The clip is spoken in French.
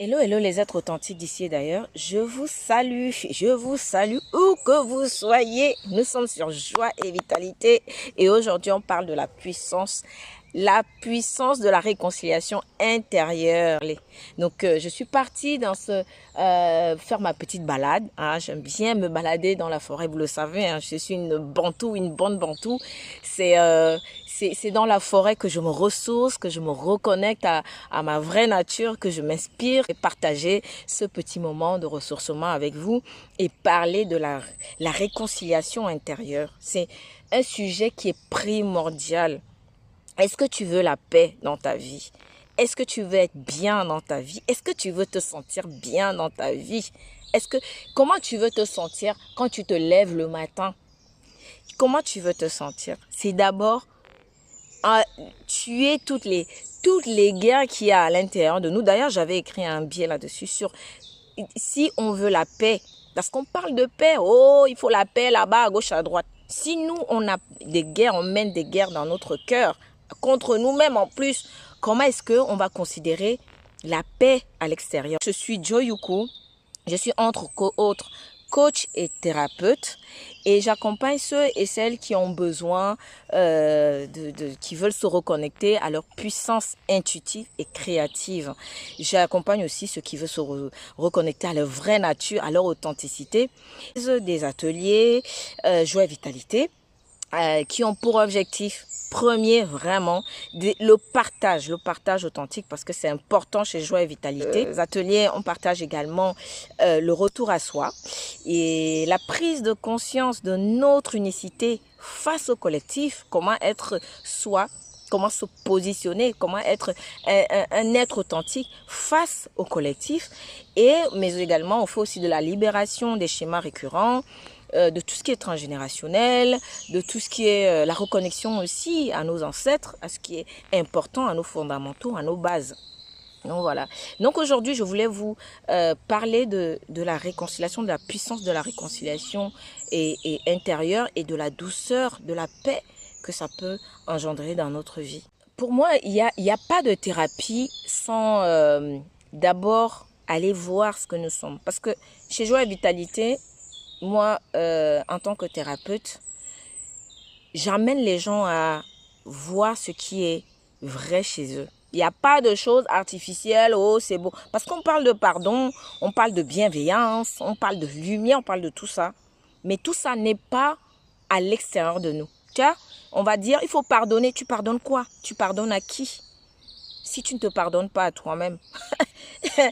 Hello, hello les êtres authentiques d'ici et d'ailleurs, je vous salue où que vous soyez. Nous sommes sur Joie et Vitalité et aujourd'hui on parle de la puissance de la réconciliation intérieure. Donc je suis partie dans faire ma petite balade. J'aime bien me balader dans la forêt, vous le savez. Je suis une bonne bantou. C'est dans la forêt que je me ressource, que je me reconnecte à ma vraie nature, que je m'inspire et partager ce petit moment de ressourcement avec vous et parler de la réconciliation intérieure. C'est un sujet qui est primordial. Est-ce que tu veux la paix dans ta vie? Est-ce que tu veux être bien dans ta vie? Est-ce que tu veux te sentir bien dans ta vie? Comment tu veux te sentir quand tu te lèves le matin? Comment tu veux te sentir? C'est d'abord tuer toutes les guerres qu'il y a à l'intérieur de nous. D'ailleurs, j'avais écrit un billet là-dessus sur si on veut la paix. Parce qu'on parle de paix. Oh, il faut la paix là-bas, à gauche, à droite. Si nous, on a des guerres, on mène des guerres dans notre cœur, contre nous-mêmes en plus, comment est-ce qu'on va considérer la paix à l'extérieur? Je suis Joy Yuku. Je suis entre autres coach et thérapeute et j'accompagne ceux et celles qui ont besoin, qui veulent se reconnecter à leur puissance intuitive et créative. J'accompagne aussi ceux qui veulent se reconnecter à leur vraie nature, à leur authenticité. Des ateliers Joie et Vitalité qui ont pour objectif premier vraiment le partage authentique parce que c'est important chez Joie et Vitalité. Les ateliers, on partage également le retour à soi et la prise de conscience de notre unicité face au collectif, comment être soi, comment se positionner, comment être un être authentique face au collectif. Mais également, on fait aussi de la libération des schémas récurrents, de tout ce qui est transgénérationnel, de tout ce qui est la reconnexion aussi à nos ancêtres, à ce qui est important, à nos fondamentaux, à nos bases. Donc voilà. Donc aujourd'hui, je voulais vous parler de la réconciliation, de la puissance de la réconciliation et intérieure et de la douceur, de la paix que ça peut engendrer dans notre vie. Pour moi, il y a pas de thérapie sans d'abord aller voir ce que nous sommes. Parce que chez Joie et Vitalité, moi, en tant que thérapeute, j'amène les gens à voir ce qui est vrai chez eux. Il n'y a pas de choses artificielles, oh c'est beau. Parce qu'on parle de pardon, on parle de bienveillance, on parle de lumière, on parle de tout ça. Mais tout ça n'est pas à l'extérieur de nous. Tiens, on va dire, il faut pardonner. Tu pardonnes quoi? Tu pardonnes à qui? Si tu ne te pardonnes pas à toi-même.